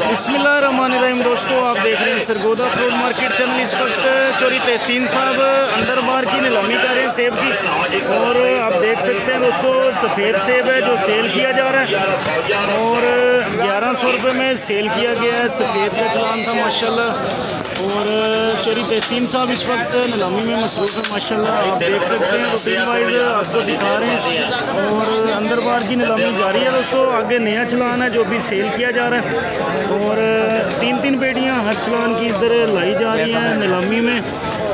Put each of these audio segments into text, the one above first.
बिस्मिल्लाहिर्रहमानिर्रहीम। दोस्तों, आप देख रहे हैं सरगोदा फ्रूट मार्केट चैनल। इस वक्त चोरी तहसीन साहब अंदर बार की नीलामी कर रहे हैं सेब की, और आप देख सकते हैं दोस्तों सफ़ेद सेब है जो सेल किया जा रहा है, और 1100 रुपये में सेल किया गया है। सफ़ेद का चलान था माशाल्लाह। और चोरी तहसीन साहब इस वक्त नीलामी में मसरूफ़ है माशाल्लाह। आप देख सकते हैं रूटीन वाइज आपको दिखा रहे हैं, और अंदर बार की नीलामी जारी है दोस्तों। आगे नया चलान है जो भी सेल किया जा रहा है, और 3-3 पेटियां हर चलान की इधर लाई जा रही हैं नीलामी में।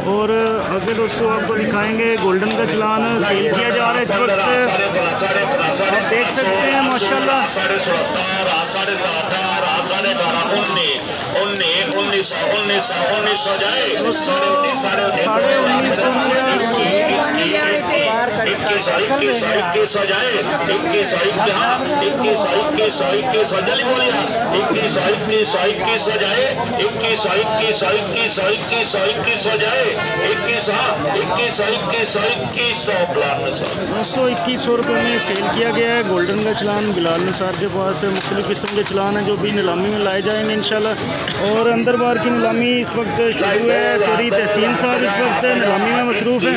और आगे दोस्तों आपको दिखाएंगे गोल्डन का चलान सेल किया जा रहा है इस वक्त। आप देख सकते हैं माशाल्लाह। दोस्तों 2100 रुपये में सेल किया गया है गोल्डन का चलान। बिलाल निसार के पास मुख्तलिफ़ किस्म के चलान हैं जो भी नीलामी में लाए जाएंगे इंशाल्लाह। और अंदर बार की नीलामी इस वक्त शुरू है। चोरी तहसीन साहब इस वक्त नीलामी में मसरूफ़ है।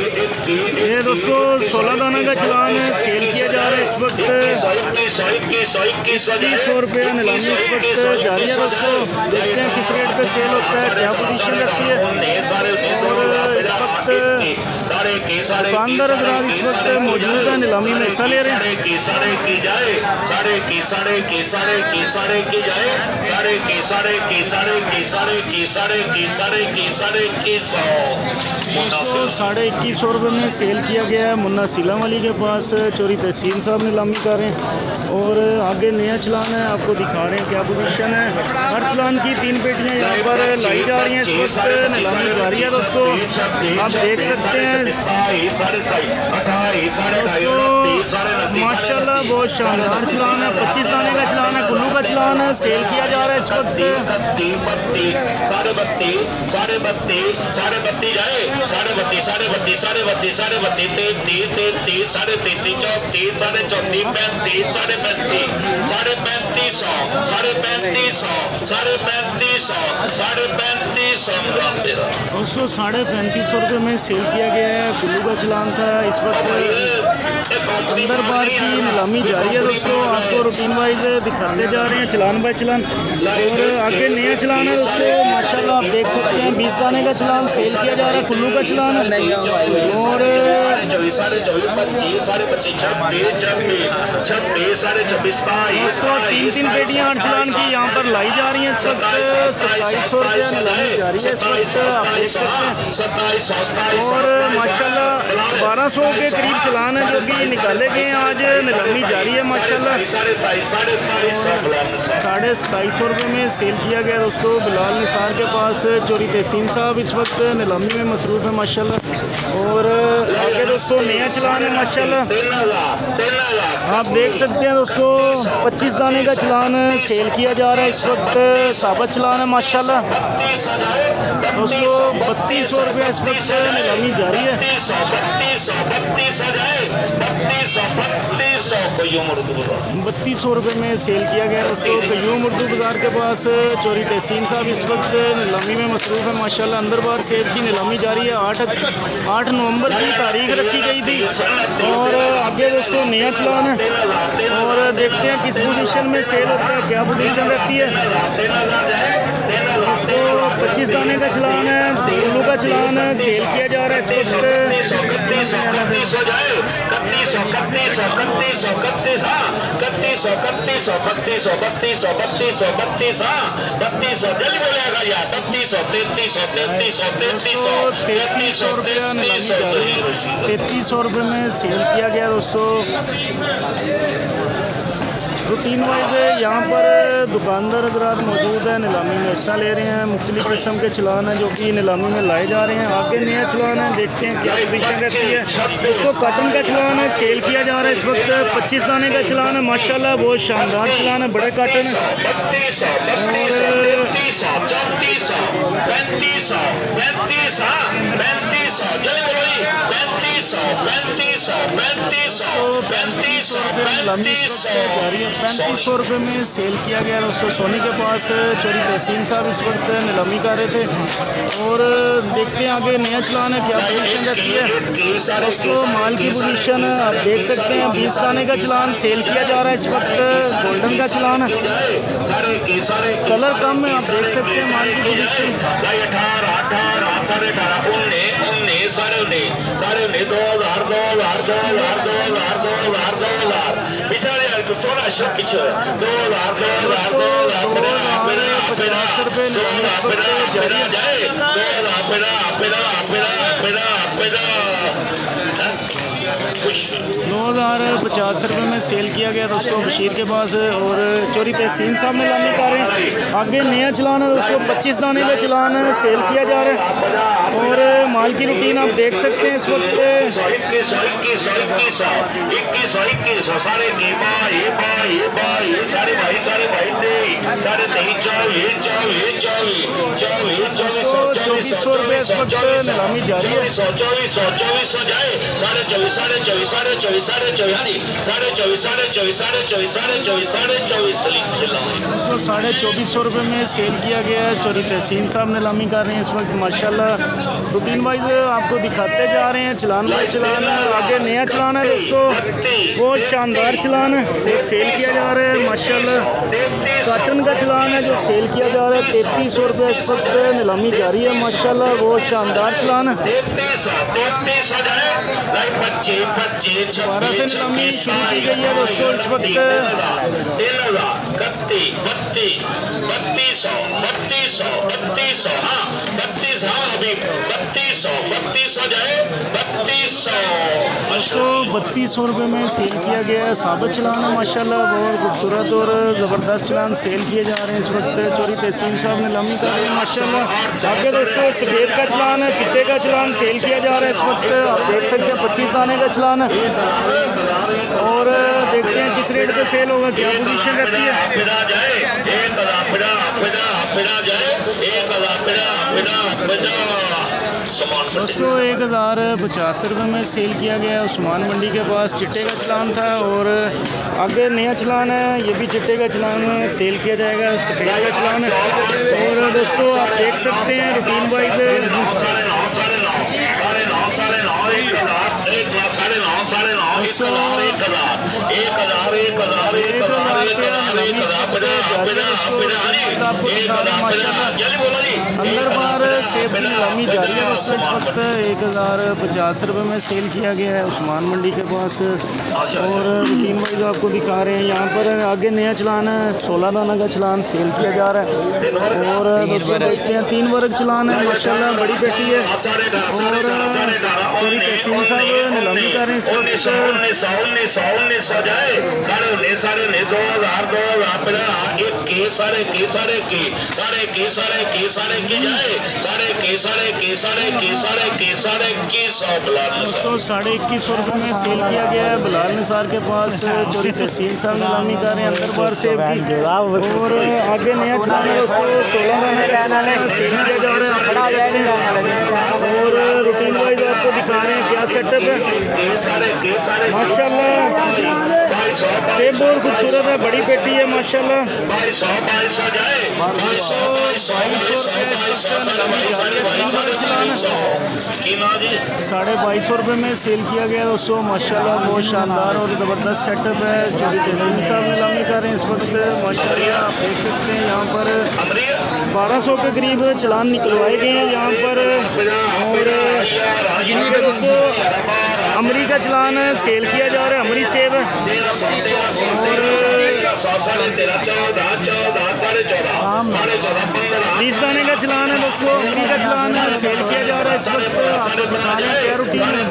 ये दोस्तों 16 दाना का चलान सेल किया जा रहा है इस वक्त। 2100 रुपये नीलामी इस वक्त जारी है दोस्तों। देखते हैं किस रेट पे सेल होता है, क्या पोजीशन रखती है। और इस वक्त दुकानदार हज़रात इस वक्त मौजूद है, नीलामी में हिस्सा ले रहे हैं। दोस्तों 2150 रुपये में सेल किया गया है मुन्ना सीलाम वाली के पास। चोरी तहसीन साहब नीलामी कर रहे हैं, और आगे नया चलान है आपको दिखा रहे हैं क्या पोजीशन है। हर चलान की 3 पेटियाँ यहाँ पर लाई जा रही हैं इस वक्त नीलामी जारी है दोस्तों। आप देख सकते हैं दोस्तों माशाल्लाह बहुत शानदार चलान है। 25 दाने का चलान है, कुल्लू का चलान है, सेल किया जा रहा है इस वक्त। दोस्तों 3550 रुपये में सेल किया गया है। कुल्लू का चलान था इस वक्त। अंदर बार की नीलामी जारी है दोस्तों। आपको रूटीन वाइज दिखाते जा रहे हैं चलान बाय चलान। और आगे नया चलान है दोस्तों माशाल्लाह। आप देख सकते हैं 20 दाने का चलान सेल किया जा रहा है, कुल्लू का चलान। और दोस्तों 3-3 पेटियाँ हर चलान की यहाँ पर लाई जा रही हैं इस वक्त। 2700 रुपया नीलामी जारी है इस वक्त, आप देख सकते हैं। और माशाल्लाह 1200 के करीब चलान है जो भी निकाले गए हैं। आज नीलामी जारी है माशाल्लाह। 2750 रुपये में सेल किया गया दोस्तों बिलाल निसार के पास। चोरी तहसीन साहब इस वक्त नीलामी में मसरूफ़ है माशाल्लाह। और आगे दोस्तों नया चलान है माशाल्लाह। आप देख सकते हैं दोस्तों 25 दाने का चलान सेल किया जा रहा है इस वक्त। साबत चलान है माशाल्लाह। दोस्तों 3200 रुपये इस वक्त नीलामी जारी है। 3200 रुपये में सेल किया गया दोस्तों कयूम उर्दू बाज़ार के पास। चोरी तहसीन साहब इस वक्त नीलामी में मसरूफ़ है माशाल्लाह। अंदर बार सेब की नीलामी जारी है। 8 नवंबर की तारीख रखी गई थी। और आगे दोस्तों नया चलान है, और देखते हैं किस पोजीशन में सेल होता है, क्या पोजीशन रहती है। दोस्तों 25 दाने का चलान है, कुल्लू का चलान है, सेल किया जा रहा है इस वक्त। ₹3300 रुपये में सेल किया गया दोस्तों। रूटीन वाइज यहाँ पर दुकानदार हज़रात मौजूद है, नीलामी में हिस्सा ले रहे हैं। मुख्तलिफ़ किस्म के चलान हैं जो कि नीलामी में लाए जा रहे हैं। आगे नया चलान है, देखते हैं क्या पोजीशन रहती है। दोस्तों कॉटन का चलान है, सेल किया जा रहा है इस वक्त। 25 दाने का चलान है माशाल्लाह, बहुत शानदार चलान है, बड़े कॉटन है। और ₹3500 में सेल किया गया दोस्तों। सोनी के पास चोरी तहसीन साहब इस वक्त नीलामी कर रहे थे और देखते हैं आगे नया चलान है क्या पोजीशन रहती है दोस्तों। माल की पोजीशन आप देख सकते हैं, 20 दाने का चलान सेल किया जा रहा है इस वक्त। गोल्डन का चलान है, कलर कम है, आप देख सकते हैं माल की पोजीशन। 2050 रुपये में सेल किया गया दोस्तों बशीर के पास। और चोरी तहसीन साहब में लाने कर रहे हैं। आगे नया चलान है दोस्तों, 25 दाने का चलान सेल किया जा रहा है। और माल की रूटीन आप देख सकते हैं इस वक्त। ₹2400 इस वक्त नीलामी जारी है। 2400 रुपये में सेल किया गया है। चोरी तहसीन साहब नीलामी कर रहे हैं इस वक्त माशाल्लाह। रूटीन वाइज आपको दिखाते जा रहे हैं चलान बाई चलान। आगे नया चलान है दोस्तों, बहुत शानदार चलान है जो सेल किया जा रहा है माशाल्लाह। काटन का चलान है जो सेल किया जा रहा है। ₹3300 इस वक्त नीलामी जारी है माशाल्लाह, बहुत शानदार चलान है। 12 से नीलामी शुरू की गई है दोस्तों इस वक्त। 3200 रुपये में सेल किया गया है। साबित चलान है माशाल्लाह, बहुत खूबसूरत और ज़बरदस्त चलान सेल किए जा रहे हैं इस वक्त। चोरी तहसीन साहब नीलामी कर रहे हैं माशाल्लाह। आगे दोस्तों सफ़ेद का चलान है, चिट्टे का चलान सेल किया जा रहा है इस वक्त। आप देख सकते हैं 25 दाने का चलान है। और देखते हैं किस रेट पे सेल होगा, क्या पोजीशन रहती है। दोस्तों 1050 रुपये में सेल किया गया उस्मान मंडी के पास। चिट्टे का चलान था और आगे नया चलान है, ये भी चिट्टे का चलान सेल किया जाएगा। सफ़ेद का चलान है। और दोस्तों आप देख सकते हैं रूटीन वाइज अंदर बार सेब की नीलामी जारी है दोस्तों इस वक्त। 1050 रुपये में सेल किया गया है उस्मान मंडी के पास। और रूटीन वाइज आपको दिखा रहे हैं यहाँ पर। आगे नया चलान है, 16 दाना का चलान सेल किया जा रहा है। और दोस्तों देखते हैं 3 वर्ग चलान है माशाल्लाह, बड़ी पेटी है। और चोरी तहसीन साहब नीलामी कर रहे हैं इस वक्त। दोस्तों 2150 रुपये में सेल किया गया है बिलाल निसार के पास। चोरी तहसीन साहब नीलामी कर रहे हैं अंदर बार सेब की। और आगे नया चलान है दोस्तों, 16 दाने का सेल किया जा रहा है। और रूटीन वाइज आपको दिखा रहे हैं क्या सेटअप है माशाल्लाह। सेब बहुत खूबसूरत है, बड़ी पेटी है माशाल्लाह। 2250 रुपये में सेल किया गया दोस्तों माशाल्लाह, बहुत शानदार और ज़बरदस्त सेटअप है। चोरी तहसीन साहब नीलामी कर रहे हैं इस वक्त माशाल्लाह। आप देख सकते हैं यहाँ पर 1200 के करीब चलान निकलवाए गए हैं यहाँ पर। और दोस्तों अमरी का चलान सेल किया जा रहा है, अमरी सेब है। और 20 दाने का चलान है दोस्तों, अमरी का चलान सेल किया जा रहा है इस वक्त। आपको बता रहे हैं क्या रूटीन है।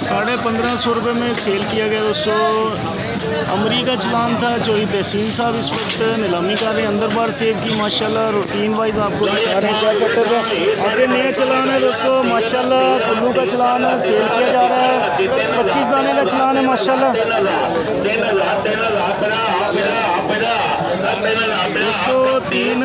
1550 रुपये में सेल किया गया दोस्तों। अमरी का चलान था। चोरी तहसीन साहब इस वक्त नीलामी कर रहे हैं अंदर बार सेब की माशाल्लाह। रूटीन वाइज आपको दिखा रहे हैं क्या सेटअप है। आगे नया चलान है दोस्तों माशाल्लाह, कुल्लू का चलान सेल किया जा रहा है। 25 दाने का चलान है माशाल्लाह। दोस्तों 3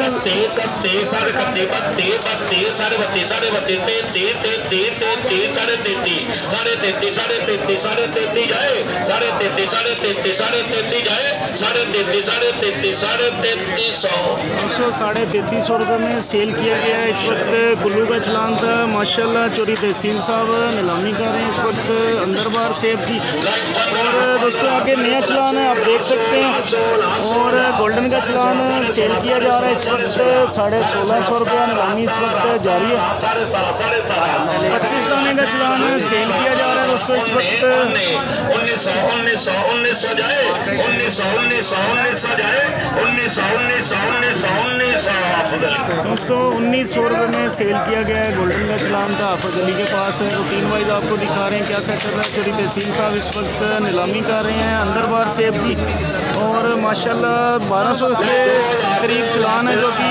3,33 रुपये में सेल किया गया है। इस वक्त कुल्लू का चलान था माशाल्लाह। चोरी तहसील साहब नीलामी कर रहे हैं इस वक्त अंदर बार सेब की। और दोस्तों आगे नया चलान है, आप देख सकते हैं। और गोल्डन का चलान सेल किया जा रहा है इस वक्त 1650 रुपया नीलामी इस वक्त जारी है। 25 दाने का चलान सेल किया जा रहा है दोस्तों इस वक्त 1900 जाए 1900 रुपये में सेल किया गया है। गोल्डन का चलान था, हाफिज अली के पास है। रूटीन वाइज आपको दिखा रहे हैं क्या सेटअप है। चोरी तहसील साहब इस वक्त नीलामी कर रहे हैं अंदर बार सेब की। और माशाल्लाह 1200 के करीब चलान है जो कि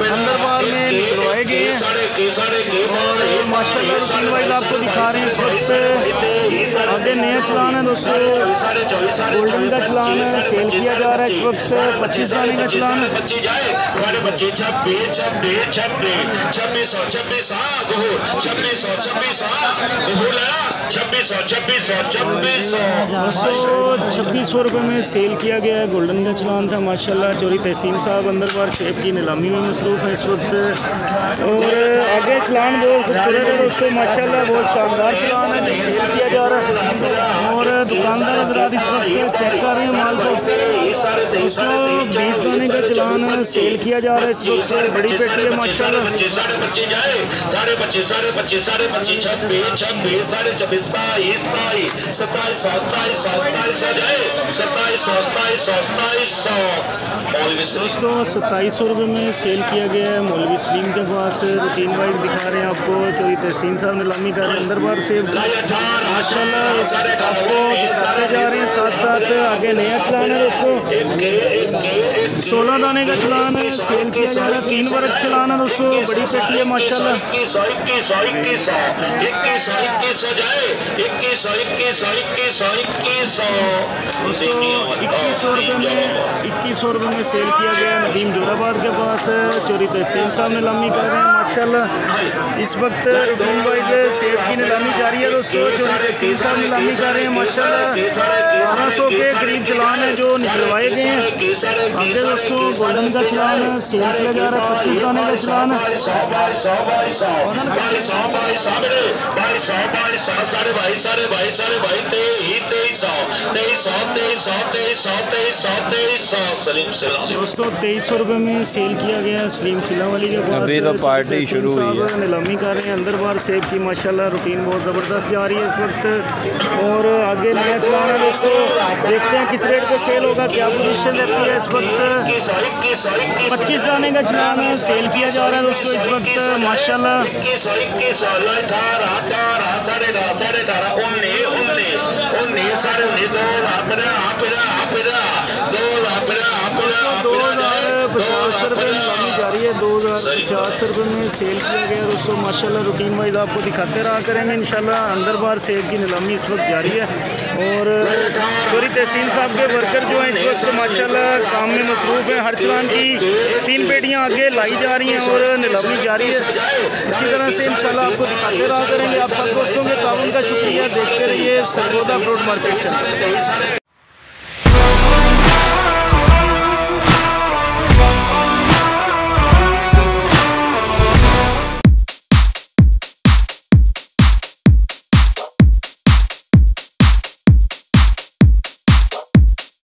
अंदर बार में निकलवाए गए हैं। और माशाल्लाह रूटीन वाइज आपको दिखा रहे हैं इस वक्त आगे नया चलान है दोस्तों। गोल्डन का चलान सेल किया जा रहा है इस वक्त 25 दाने का चलान है। 2600 रुपये में सेल किया गया है। गोल्डन का चलान था माशाल्लाह। चोरी तहसील साहब अंदर बार सेब की नीलामी में मसरूफ़ है इस वक्त। और आगे चलान बहुत खूबसूरत है दोस्तों माशाल्लाह, बहुत शानदार चलान है जो सेल किया जा रहा है। और दुकानदार हज़रात इस वक्त चेक कर रहे हैं माल को। 120 दाने का चलान सेल किया जा रहा है इस वक्त। बड़ी पेटी है माशाल्लाह। 2700 रुपये में सेल किया गया है मौलवी सलीम के पास। रूटीन वाइज दिखा रहे हैं आपको। चोरी तहसील साहब नीलामी कर रहे हैं अंदर बार सेब माशाल्लाह आपको दिखाते जा रहे हैं। साथ साथ आगे नया चलान है दोस्तों 16 दाने का चलान सेल किया जा रहा है। 3 वर्ग चलान है दोस्तों। बड़ी पेटी है माशाल्लाह। 2100 रुपये में सेल किया गया है नदीम जोराबाद के पास। चोरी तहसील साहब नीलामी कर रहे हैं माशाल्लाह। इस वक्त रूटीन वाइज सेब की नीलामी जारी है दोस्तों। चोरी तहसील साहब नीलामी कर रहे हैं माशाल्लाह। 1200 के करीब चलान है जो निकलवाए गए हैं। आगे दोस्तों गोल्डन का चलान सेल किया जा रहा है 25 दाने का चलान है। 2300 रुपये में सेल किया गया है सलीम सिलावाली के पास। अभी तो पार्टी शुरू हुई है। नीलामी कर रहे हैं अंदर बार सेब की माशाल्लाह। रूटीन बहुत ज़बरदस्त जा रही है इस वक्त। और आगे नया चलान है दोस्तों, देखते हैं किस रेट पे सेल होगा, क्या पोजीशन रहती है इस वक्त। 25 दाने का चलान सेल किया जा रहा है दोस्तों इस वक्त माशाल्लाह। 2050 रुपये नीलामी जारी है। 2050 रुपये में सेल किया गया दोस्तों माशाल्लाह। रूटीन वाइज आपको दिखाते रहा करेंगे इंशाल्लाह। अंदर बार सेब की नीलामी इस वक्त जारी है। और चोरी तहसील साहब के वर्कर जो हैं इस वक्त माशाल्लाह काम में मसरूफ़ हैं। हर चलान की 3 पेटियाँ आगे लाई जा रही हैं और नीलामी जारी है। इसी तरह से इंशाल्लाह आपको दिखाते रहा करेंगे। आप सब दोस्तों के ताउन का शुक्रिया। देखते रहिए सरगोदा फ्रूट मार्केट चैनल।